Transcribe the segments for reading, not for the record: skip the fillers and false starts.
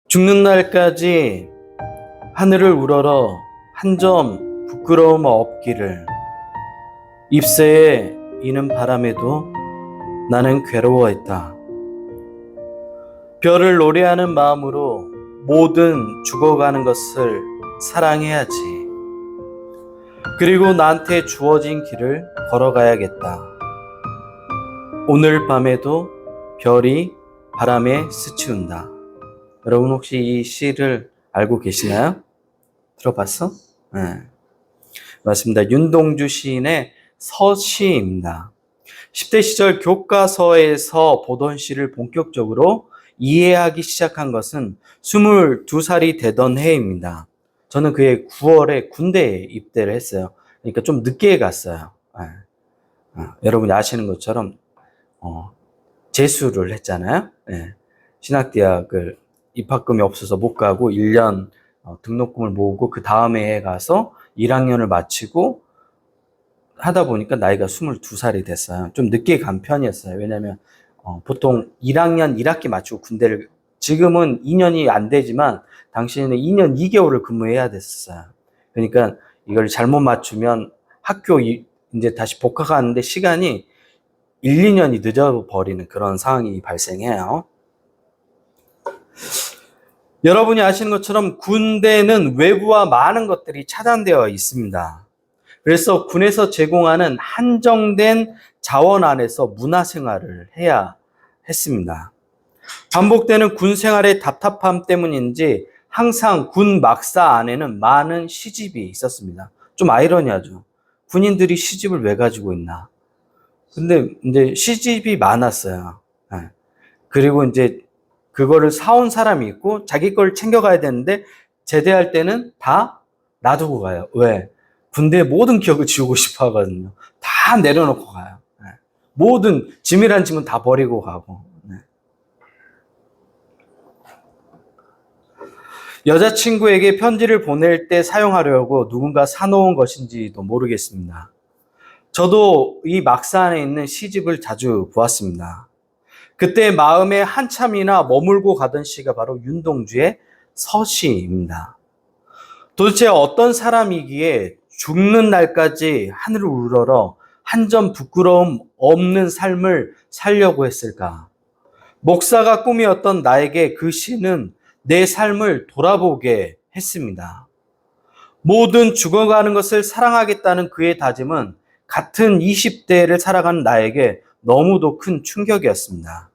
죽는 날까지 하늘을 우러러 한 점 부끄러움 없기를. 잎새에 이는 바람에도 나는 괴로워했다. 별을 노래하는 마음으로 모든 죽어가는 것을 사랑해야지. 그리고 나한테 주어진 길을 걸어가야겠다. 오늘 밤에도 별이 바람에 스치운다. 여러분 혹시 이 시를 알고 계시나요? 들어봤어? 네. 맞습니다. 윤동주 시인의 서시입니다. 10대 시절 교과서에서 보던 시를 본격적으로 이해하기 시작한 것은 22살이 되던 해입니다. 저는 그해 9월에 군대에 입대를 했어요. 그러니까 좀 늦게 갔어요. 네. 여러분이 아시는 것처럼 재수를 했잖아요. 네. 신학대학을 입학금이 없어서 못 가고 1년 등록금을 모으고 그 다음에 해 가서 1학년을 마치고 하다 보니까 나이가 22살이 됐어요. 좀 늦게 간 편이었어요. 왜냐면 보통 1학년 1학기 마치고 군대를, 지금은 2년이 안 되지만 당시에는 2년 2개월을 근무해야 됐었어요. 그러니까 이걸 잘못 맞추면 학교 이제 다시 복학하는데 시간이 1, 2년이 늦어버리는 그런 상황이 발생해요. 여러분이 아시는 것처럼 군대는 외부와 많은 것들이 차단되어 있습니다. 그래서 군에서 제공하는 한정된 자원 안에서 문화생활을 해야 했습니다. 반복되는 군 생활의 답답함 때문인지 항상 군 막사 안에는 많은 시집이 있었습니다. 좀 아이러니하죠. 군인들이 시집을 왜 가지고 있나? 근데 이제 시집이 많았어요. 그리고 이제 그거를 사온 사람이 있고 자기 걸 챙겨가야 되는데 제대할 때는 다 놔두고 가요. 왜? 군대의 모든 기억을 지우고 싶어 하거든요. 다 내려놓고 가요. 모든 짐이란 짐은 다 버리고 가고. 여자친구에게 편지를 보낼 때 사용하려고 누군가 사놓은 것인지도 모르겠습니다. 저도 이 막사 안에 있는 시집을 자주 보았습니다. 그때 마음에 한참이나 머물고 가던 시가 바로 윤동주의 서시입니다. 도대체 어떤 사람이기에 죽는 날까지 하늘을 우러러 한 점 부끄러움 없는 삶을 살려고 했을까? 목사가 꿈이었던 나에게 그 시는 내 삶을 돌아보게 했습니다. 모든 죽어가는 것을 사랑하겠다는 그의 다짐은 같은 20대를 살아가는 나에게 너무도 큰 충격이었습니다.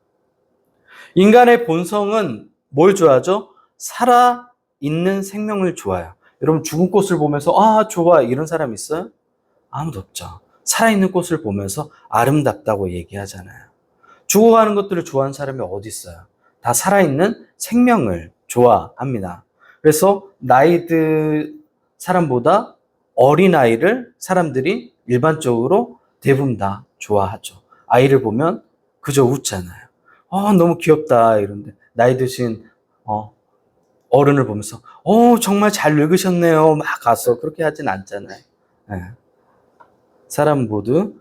인간의 본성은 뭘 좋아하죠? 살아있는 생명을 좋아해요. 여러분 죽은 꽃을 보면서 아 좋아 이런 사람 있어요? 아무도 없죠. 살아있는 꽃을 보면서 아름답다고 얘기하잖아요. 죽어가는 것들을 좋아하는 사람이 어디 있어요? 다 살아있는 생명을 좋아합니다. 그래서 나이들 사람보다 어린아이를 사람들이 일반적으로 대부분 다 좋아하죠. 아이를 보면 그저 웃잖아요. 너무 귀엽다 이런데 나이 드신 어른을 보면서 정말 잘 늙으셨네요 막 가서 그렇게 하진 않잖아요. 사람 모두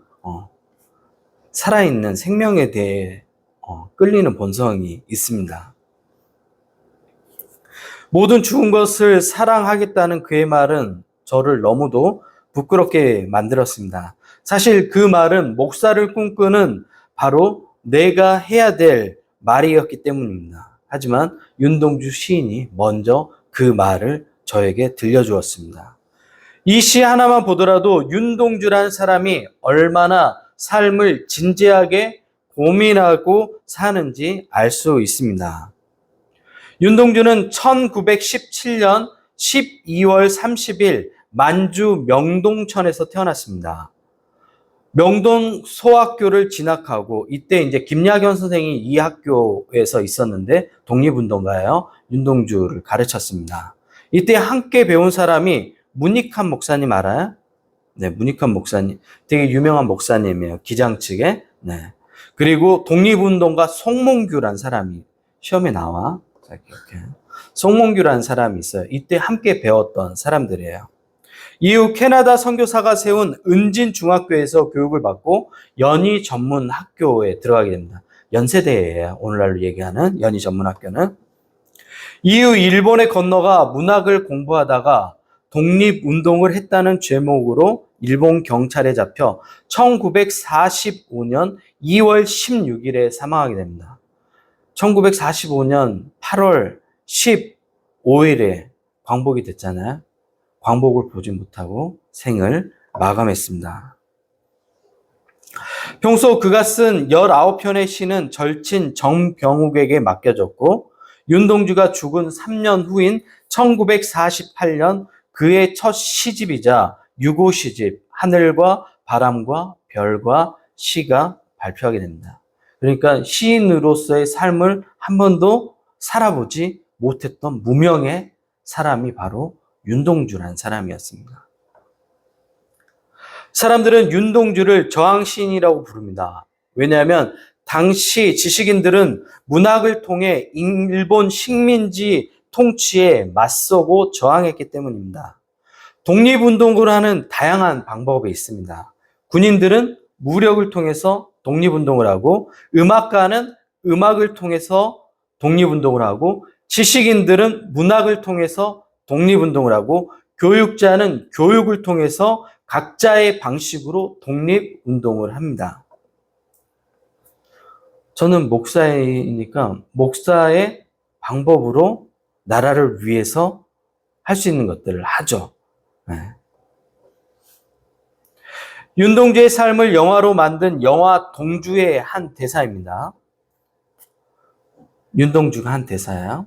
살아있는 생명에 대해 끌리는 본성이 있습니다. 모든 죽은 것을 사랑하겠다는 그의 말은 저를 너무도 부끄럽게 만들었습니다. 사실 그 말은 목사를 꿈꾸는 바로 내가 해야 될 말이었기 때문입니다. 하지만 윤동주 시인이 먼저 그 말을 저에게 들려주었습니다. 이 시 하나만 보더라도 윤동주라는 사람이 얼마나 삶을 진지하게 고민하고 사는지 알 수 있습니다. 윤동주는 1917년 12월 30일 만주 명동천에서 태어났습니다. 명동 소학교를 진학하고 이때 이제 김야견 선생이 이 학교에서 있었는데 독립운동가예요. 윤동주를 가르쳤습니다. 이때 함께 배운 사람이 문익환 목사님 알아요? 네, 문익환 목사님. 되게 유명한 목사님이에요. 기장 측에. 네. 그리고 독립운동가 송몽규라는 사람이 시험에 나와. 자, 이렇게. 송몽규라는 사람이 있어요. 이때 함께 배웠던 사람들이에요. 이후 캐나다 선교사가 세운 은진중학교에서 교육을 받고 연희 전문 학교에 들어가게 됩니다. 연세대예요. 오늘날로 얘기하는 연희 전문 학교는. 이후 일본에 건너가 문학을 공부하다가 독립운동을 했다는 죄목으로 일본 경찰에 잡혀 1945년 2월 16일에 사망하게 됩니다. 1945년 8월 15일에 광복이 됐잖아요. 광복을 보지 못하고 생을 마감했습니다. 평소 그가 쓴 19편의 시는 절친 정병욱에게 맡겨졌고 윤동주가 죽은 3년 후인 1948년 그의 첫 시집이자 유고 시집 하늘과 바람과 별과 시가 발표하게 됩니다. 그러니까 시인으로서의 삶을 한 번도 살아보지 못했던 무명의 사람이 바로 윤동주라는 사람이었습니다. 사람들은 윤동주를 저항시인이라고 부릅니다. 왜냐하면 당시 지식인들은 문학을 통해 일본 식민지 통치에 맞서고 저항했기 때문입니다. 독립운동을 하는 다양한 방법이 있습니다. 군인들은 무력을 통해서 독립운동을 하고, 음악가는 음악을 통해서 독립운동을 하고, 지식인들은 문학을 통해서 독립운동을 하고, 교육자는 교육을 통해서 각자의 방식으로 독립운동을 합니다. 저는 목사이니까 목사의 방법으로 나라를 위해서 할 수 있는 것들을 하죠. 네. 윤동주의 삶을 영화로 만든 영화 동주의 한 대사입니다. 윤동주가 한 대사예요.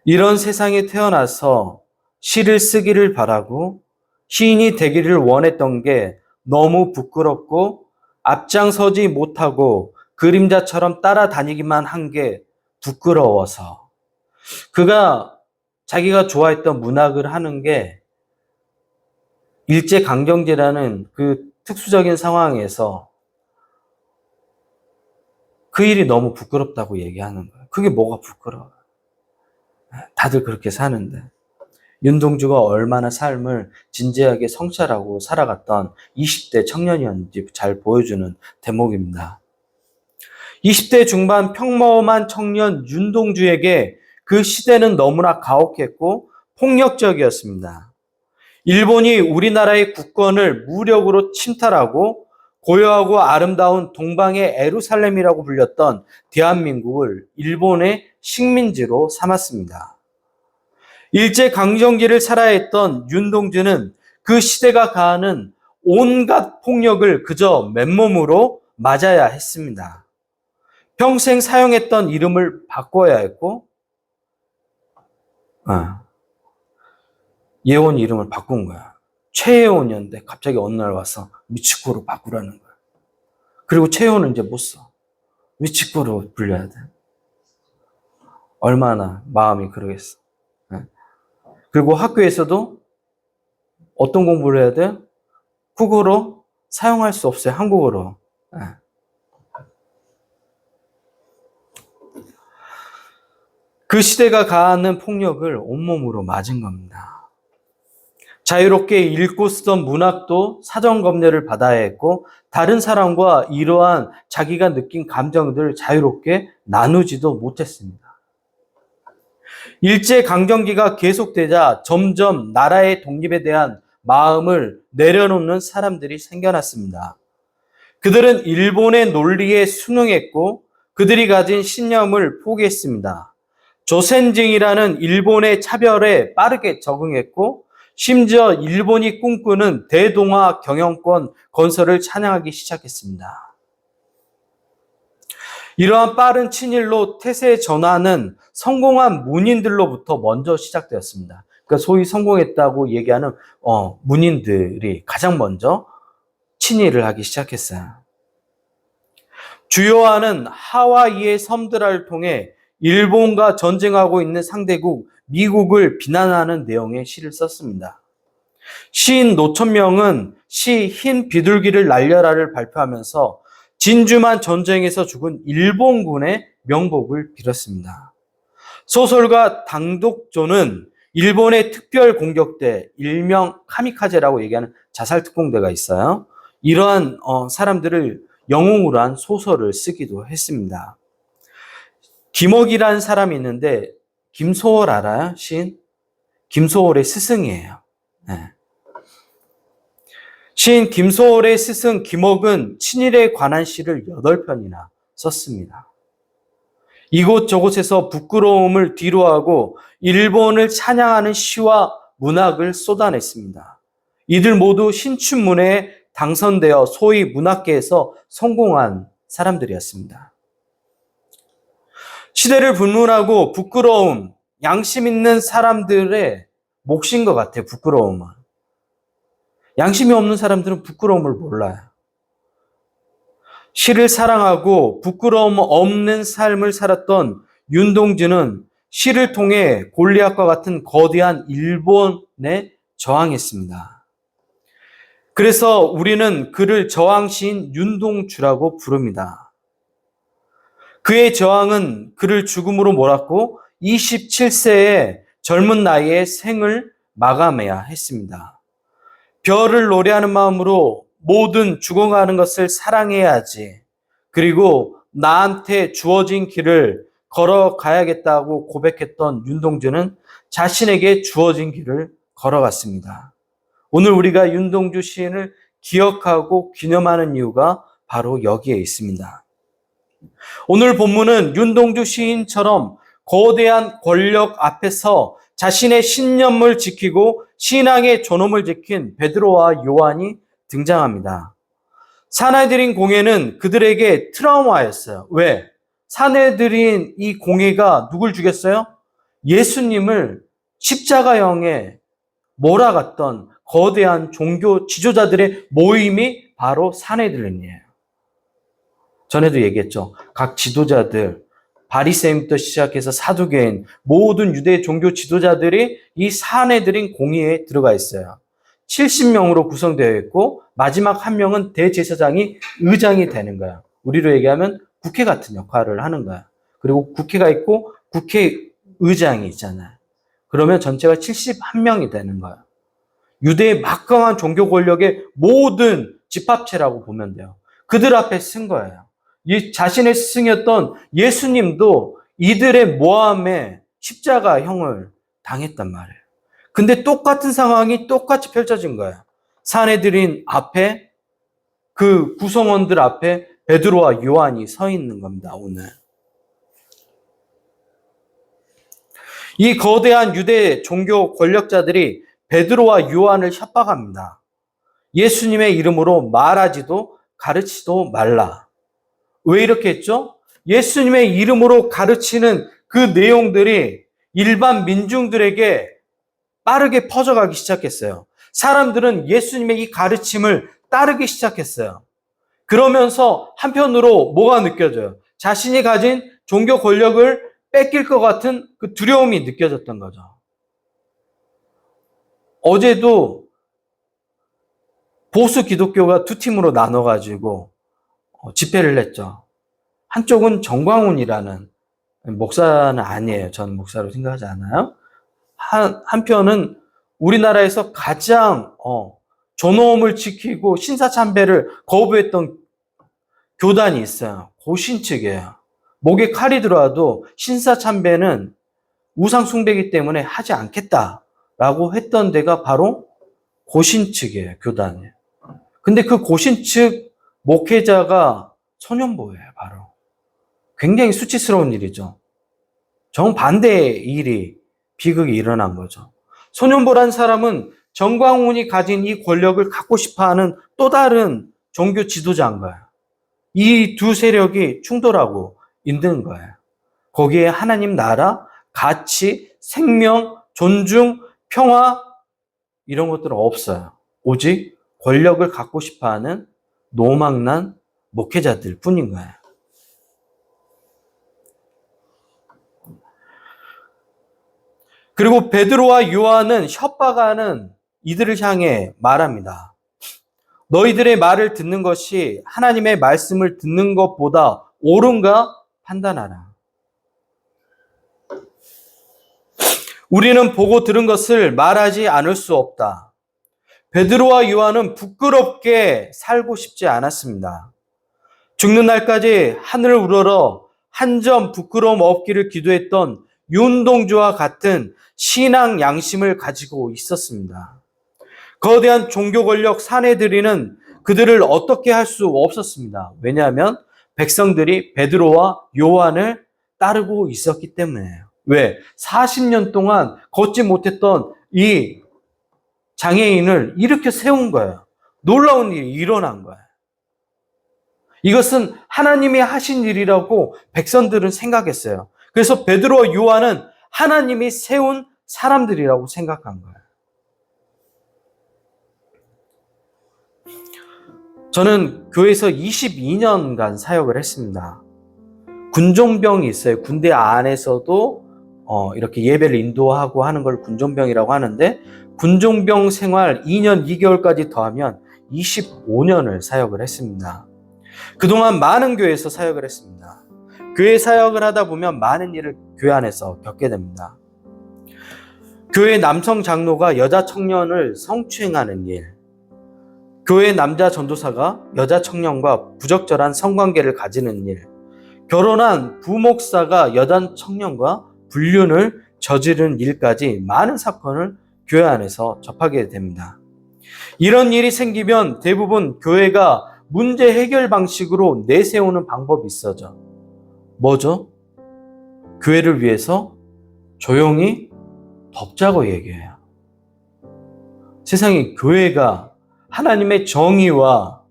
이런 세상에 태어나서 시를 쓰기를 바라고 시인이 되기를 원했던 게 너무 부끄럽고 앞장서지 못하고 그림자처럼 따라다니기만 한 게 부끄러워서, 그가 자기가 좋아했던 문학을 하는 게 일제강점기라는 그 특수적인 상황에서 그 일이 너무 부끄럽다고 얘기하는 거예요. 그게 뭐가 부끄러워요? 다들 그렇게 사는데. 윤동주가 얼마나 삶을 진지하게 성찰하고 살아갔던 20대 청년이었는지 잘 보여주는 대목입니다. 20대 중반 평범한 청년 윤동주에게 그 시대는 너무나 가혹했고 폭력적이었습니다. 일본이 우리나라의 국권을 무력으로 침탈하고 고요하고 아름다운 동방의 예루살렘이라고 불렸던 대한민국을 일본의 식민지로 삼았습니다. 일제강점기를 살아야 했던 윤동주는 그 시대가 가하는 온갖 폭력을 그저 맨몸으로 맞아야 했습니다. 평생 사용했던 이름을 바꿔야 했고, 예원 이름을 바꾼 거야. 최예원이었는데 갑자기 어느 날 와서 미치코로 바꾸라는 거야. 그리고 최예원은 이제 못 써. 미치코로 불려야 돼. 얼마나 마음이 그러겠어. 그리고 학교에서도 어떤 공부를 해야 돼? 국어로 사용할 수 없어요. 한국어로. 그 시대가 가하는 폭력을 온몸으로 맞은 겁니다. 자유롭게 읽고 쓰던 문학도 사전검열을 받아야 했고, 다른 사람과 이러한 자기가 느낀 감정들을 자유롭게 나누지도 못했습니다. 일제강점기가 계속되자 점점 나라의 독립에 대한 마음을 내려놓는 사람들이 생겨났습니다. 그들은 일본의 논리에 순응했고 그들이 가진 신념을 포기했습니다. 조센징이라는 일본의 차별에 빠르게 적응했고 심지어 일본이 꿈꾸는 대동아 경영권 건설을 찬양하기 시작했습니다. 이러한 빠른 친일로 태세 전환은 성공한 문인들로부터 먼저 시작되었습니다. 그러니까 소위 성공했다고 얘기하는 문인들이 가장 먼저 친일을 하기 시작했어요. 주요하는 하와이의 섬들을 통해 일본과 전쟁하고 있는 상대국 미국을 비난하는 내용의 시를 썼습니다. 시인 노천명은 시 흰 비둘기를 날려라를 발표하면서 진주만 전쟁에서 죽은 일본군의 명복을 빌었습니다. 소설가 당독조는 일본의 특별 공격대, 일명 카미카제라고 얘기하는 자살 특공대가 있어요. 이러한 사람들을 영웅으로 한 소설을 쓰기도 했습니다. 김옥이라는 사람이 있는데 김소월 알아요? 시인? 김소월의 스승이에요. 네. 시인 김소월의 스승 김옥은 친일에 관한 시를 8편이나 썼습니다. 이곳저곳에서 부끄러움을 뒤로하고 일본을 찬양하는 시와 문학을 쏟아냈습니다. 이들 모두 신춘문예에 당선되어 소위 문학계에서 성공한 사람들이었습니다. 시대를 불문하고 부끄러움, 양심 있는 사람들의 몫인 것 같아요. 부끄러움은. 양심이 없는 사람들은 부끄러움을 몰라요. 시를 사랑하고 부끄러움 없는 삶을 살았던 윤동주는 시를 통해 골리앗과 같은 거대한 일본에 저항했습니다. 그래서 우리는 그를 저항시인 윤동주라고 부릅니다. 그의 저항은 그를 죽음으로 몰았고 27세의 젊은 나이에 생을 마감해야 했습니다. 별을 노래하는 마음으로 모든 죽어가는 것을 사랑해야지. 그리고 나한테 주어진 길을 걸어가야겠다고 고백했던 윤동주는 자신에게 주어진 길을 걸어갔습니다. 오늘 우리가 윤동주 시인을 기억하고 기념하는 이유가 바로 여기에 있습니다. 오늘 본문은 윤동주 시인처럼 거대한 권력 앞에서 자신의 신념을 지키고 신앙의 존엄을 지킨 베드로와 요한이 등장합니다. 사내들인 공회는 그들에게 트라우마였어요. 왜? 사내들인 이 공회가 누굴 죽였어요? 예수님을 십자가형에 몰아갔던 거대한 종교 지도자들의 모임이 바로 사내들인이에요. 전에도 얘기했죠. 각 지도자들, 바리새인부터 시작해서 사두개인, 모든 유대 종교 지도자들이 이 사내들인 공의에 들어가 있어요. 70명으로 구성되어 있고 마지막 한 명은 대제사장이 의장이 되는 거야. 우리로 얘기하면 국회 같은 역할을 하는 거야. 그리고 국회가 있고 국회의장이 있잖아요. 그러면 전체가 71명이 되는 거야. 유대의 막강한 종교 권력의 모든 집합체라고 보면 돼요. 그들 앞에 쓴 거예요. 자신의 스승이었던 예수님도 이들의 모함에 십자가형을 당했단 말이에요. 근데 똑같은 상황이 똑같이 펼쳐진 거예요. 사내들인 앞에, 그 구성원들 앞에 베드로와 요한이 서 있는 겁니다, 오늘. 이 거대한 유대 종교 권력자들이 베드로와 요한을 협박합니다. 예수님의 이름으로 말하지도 가르치도 말라. 왜 이렇게 했죠? 예수님의 이름으로 가르치는 그 내용들이 일반 민중들에게 빠르게 퍼져가기 시작했어요. 사람들은 예수님의 이 가르침을 따르기 시작했어요. 그러면서 한편으로 뭐가 느껴져요? 자신이 가진 종교 권력을 뺏길 것 같은 그 두려움이 느껴졌던 거죠. 어제도 보수 기독교가 두 팀으로 나눠가지고 집회를 했죠. 한쪽은 정광훈이라는 목사는 아니에요. 저는 목사로 생각하지 않아요. 한편은 우리나라에서 가장 존엄을 지키고 신사참배를 거부했던 교단이 있어요. 고신 측이에요. 목에 칼이 들어와도 신사참배는 우상 숭배이기 때문에 하지 않겠다라고 했던 데가 바로 고신 측이에요. 교단이에요. 근데 그 고신 측 목회자가 소년보예요. 바로. 굉장히 수치스러운 일이죠. 정반대의 일이 비극이 일어난 거죠. 소년보란 사람은 정광훈이 가진 이 권력을 갖고 싶어하는 또 다른 종교 지도자인 거예요. 이 두 세력이 충돌하고 있는 거예요. 거기에 하나님 나라, 가치, 생명, 존중, 평화 이런 것들은 없어요. 오직 권력을 갖고 싶어하는 노망난 목회자들 뿐인 거예요. 그리고 베드로와 요한은 협박하는 이들을 향해 말합니다. 너희들의 말을 듣는 것이 하나님의 말씀을 듣는 것보다 옳은가 판단하라. 우리는 보고 들은 것을 말하지 않을 수 없다. 베드로와 요한은 부끄럽게 살고 싶지 않았습니다. 죽는 날까지 하늘을 우러러 한 점 부끄러움 없기를 기도했던 윤동주와 같은 신앙 양심을 가지고 있었습니다. 거대한 종교 권력 사내들이는 그들을 어떻게 할 수 없었습니다. 왜냐하면 백성들이 베드로와 요한을 따르고 있었기 때문에요. 왜? 40년 동안 걷지 못했던 이 장애인을 일으켜 세운 거예요. 놀라운 일이 일어난 거예요. 이것은 하나님이 하신 일이라고 백성들은 생각했어요. 그래서 베드로와 요한은 하나님이 세운 사람들이라고 생각한 거예요. 저는 교회에서 22년간 사역을 했습니다. 군종병이 있어요. 군대 안에서도 이렇게 예배를 인도하고 하는 걸 군종병이라고 하는데, 군종병 생활 2년 2개월까지 더하면 25년을 사역을 했습니다. 그동안 많은 교회에서 사역을 했습니다. 교회 사역을 하다 보면 많은 일을 교회 안에서 겪게 됩니다. 교회 남성 장로가 여자 청년을 성추행하는 일, 교회 남자 전도사가 여자 청년과 부적절한 성관계를 가지는 일, 결혼한 부목사가 여자 청년과 불륜을 저지른 일까지 많은 사건을 교회 안에서 접하게 됩니다. 이런 일이 생기면 대부분 교회가 문제 해결 방식으로 내세우는 방법이 있어져. 뭐죠? 교회를 위해서 조용히 덮자고 얘기해요. 세상에 교회가 하나님의 정의와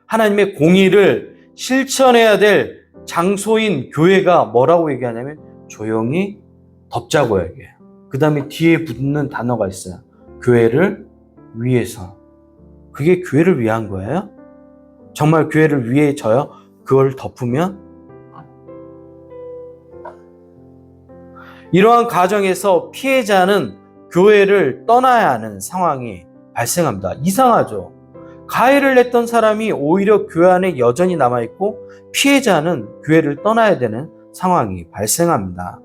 하나님의 공의를 실천해야 될 장소인 교회가 뭐라고 얘기하냐면 조용히 덮자고 얘기해요. 그 다음에 뒤에 붙는 단어가 있어요. 교회를 위해서. 그게 교회를 위한 거예요? 정말 교회를 위해져요? 그걸 덮으면? 이러한 과정에서 피해자는 교회를 떠나야 하는 상황이 발생합니다. 이상하죠? 가해를 냈던 사람이 오히려 교회 안에 여전히 남아있고 피해자는 교회를 떠나야 되는 상황이 발생합니다.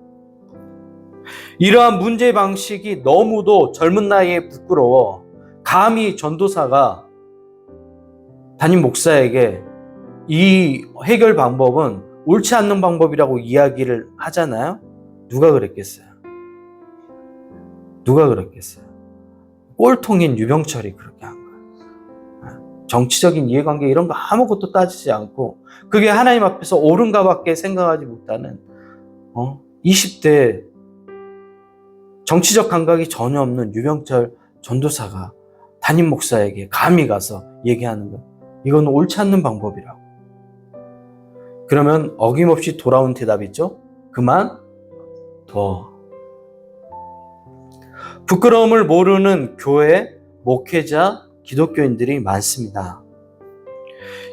이러한 문제 방식이 너무도 젊은 나이에 부끄러워 감히 전도사가 담임 목사에게 이 해결 방법은 옳지 않는 방법이라고 이야기를 하잖아요. 누가 그랬겠어요? 누가 그랬겠어요? 꼴통인 유병철이 그렇게 한 거예요. 정치적인 이해관계 이런 거 아무것도 따지지 않고 그게 하나님 앞에서 옳은가밖에 생각하지 못하는 20대 정치적 감각이 전혀 없는 유병철 전도사가 담임 목사에게 감히 가서 얘기하는 거, 이건 옳지 않는 방법이라고. 그러면 어김없이 돌아온 대답이 있죠? 그만둬. 부끄러움을 모르는 교회, 목회자, 기독교인들이 많습니다.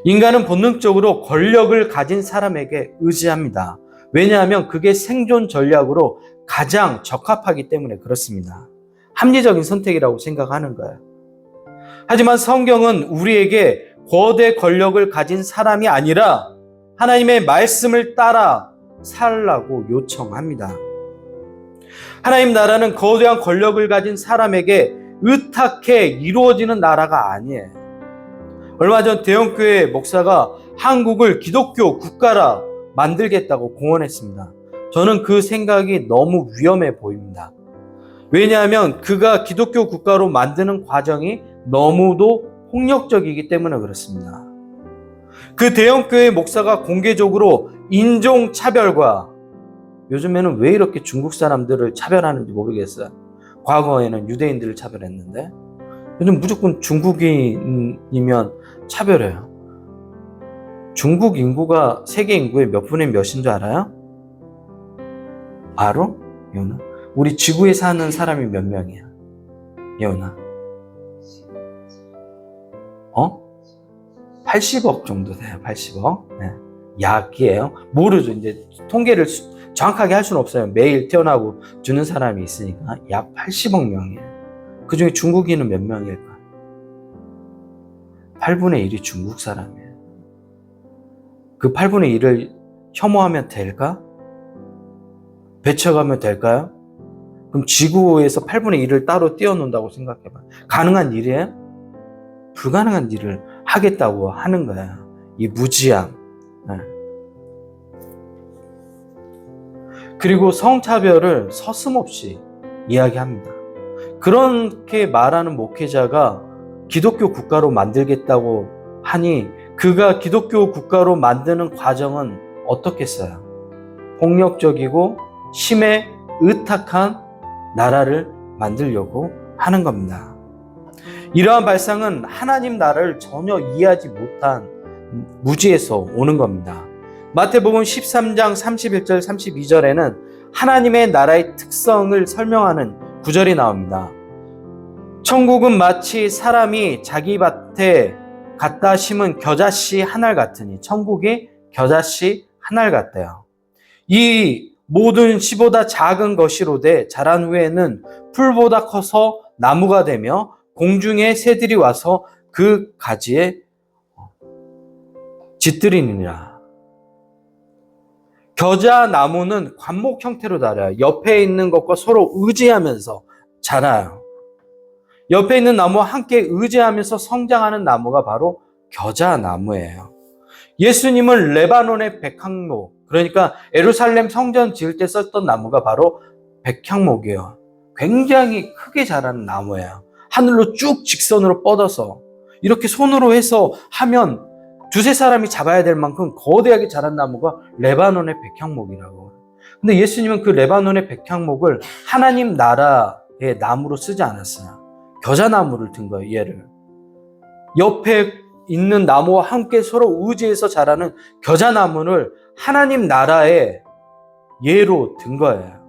인간은 본능적으로 권력을 가진 사람에게 의지합니다. 왜냐하면 그게 생존 전략으로 가장 적합하기 때문에 그렇습니다. 합리적인 선택이라고 생각하는 거예요. 하지만 성경은 우리에게 거대 권력을 가진 사람이 아니라 하나님의 말씀을 따라 살라고 요청합니다. 하나님 나라는 거대한 권력을 가진 사람에게 의탁해 이루어지는 나라가 아니에요. 얼마 전 대형교회 목사가 한국을 기독교 국가라 만들겠다고 공언했습니다. 저는 그 생각이 너무 위험해 보입니다. 왜냐하면 그가 기독교 국가로 만드는 과정이 너무도 폭력적이기 때문에 그렇습니다. 그 대형교회 목사가 공개적으로 인종차별과, 요즘에는 왜 이렇게 중국 사람들을 차별하는지 모르겠어요. 과거에는 유대인들을 차별했는데 요즘 무조건 중국인이면 차별해요. 중국 인구가 세계 인구의 몇 분의 몇인 줄 알아요? 알아? 예원아? 우리 지구에 사는 사람이 몇 명이야? 예원아? 80억 정도 돼요. 80억. 네. 약이에요. 모르죠. 이제 통계를 정확하게 할 수는 없어요. 매일 태어나고 주는 사람이 있으니까. 약 80억 명이에요. 그 중에 중국인은 몇 명일까? 8분의 1이 중국 사람이에요. 그 8분의 1을 혐오하면 될까? 배척하면 될까요? 그럼 지구에서 8분의 1을 따로 띄워놓는다고 생각해봐요. 가능한 일이에요? 불가능한 일을 하겠다고 하는 거야. 이 무지함. 그리고 성차별을 서슴없이 이야기합니다. 그렇게 말하는 목회자가 기독교 국가로 만들겠다고 하니 그가 기독교 국가로 만드는 과정은 어떻겠어요? 폭력적이고 심해 의탁한 나라를 만들려고 하는 겁니다. 이러한 발상은 하나님 나라를 전혀 이해하지 못한 무지에서 오는 겁니다. 마태복음 13장 31절 32절에는 하나님의 나라의 특성을 설명하는 구절이 나옵니다. 천국은 마치 사람이 자기 밭에 갖다 심은 겨자씨 한 알 같으니, 천국이 겨자씨 한 알 같대요. 이 모든 씨보다 작은 것이로되 자란 후에는 풀보다 커서 나무가 되며 공중의 새들이 와서 그 가지에 깃들이니라. 겨자 나무는 관목 형태로 자라요. 옆에 있는 것과 서로 의지하면서 자라요. 옆에 있는 나무와 함께 의지하면서 성장하는 나무가 바로 겨자 나무예요. 예수님은 레바논의 백향목, 그러니까 예루살렘 성전 지을 때 썼던 나무가 바로 백향목이에요. 굉장히 크게 자라는 나무예요. 하늘로 쭉 직선으로 뻗어서 이렇게 손으로 해서 하면 두세 사람이 잡아야 될 만큼 거대하게 자란 나무가 레바논의 백향목이라고. 근데 예수님은 그 레바논의 백향목을 하나님 나라의 나무로 쓰지 않았어요. 겨자나무를 든 거예요, 얘를. 옆에 있는 나무와 함께 서로 의지해서 자라는 겨자나무를 하나님 나라의 예로 든 거예요.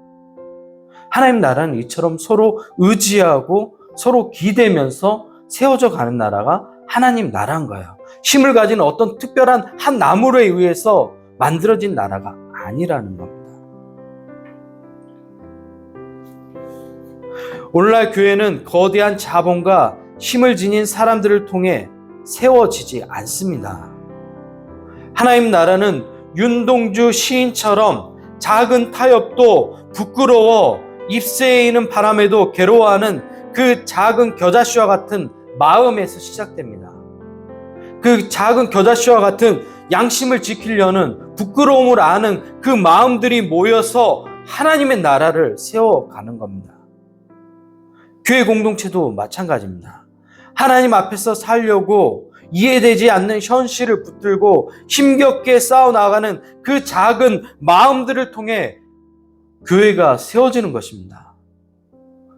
하나님 나라는 이처럼 서로 의지하고 서로 기대면서 세워져 가는 나라가 하나님 나라인 거예요. 힘을 가진 어떤 특별한 한 나무에 의해서 만들어진 나라가 아니라는 겁니다. 오늘날 교회는 거대한 자본과 힘을 지닌 사람들을 통해 세워지지 않습니다. 하나님 나라는 윤동주 시인처럼 작은 타협도 부끄러워 잎새이는 바람에도 괴로워하는 그 작은 겨자씨와 같은 마음에서 시작됩니다. 그 작은 겨자씨와 같은 양심을 지키려는 부끄러움을 아는 그 마음들이 모여서 하나님의 나라를 세워가는 겁니다. 교회 공동체도 마찬가지입니다. 하나님 앞에서 살려고 이해되지 않는 현실을 붙들고 힘겹게 싸워나가는 그 작은 마음들을 통해 교회가 세워지는 것입니다.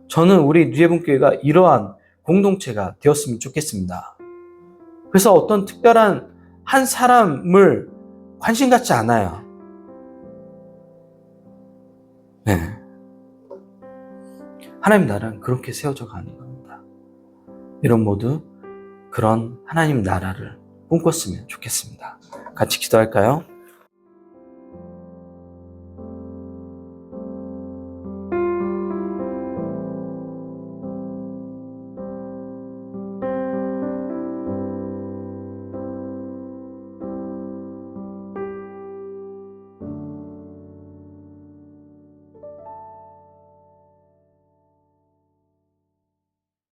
저는 우리 누에분교회가 이러한 공동체가 되었으면 좋겠습니다. 그래서 어떤 특별한 한 사람을 관심 갖지 않아요. 네. 하나님 나라는 그렇게 세워져 가는 겁니다. 여러분 모두 그런 하나님 나라를 꿈꿨으면 좋겠습니다. 같이 기도할까요?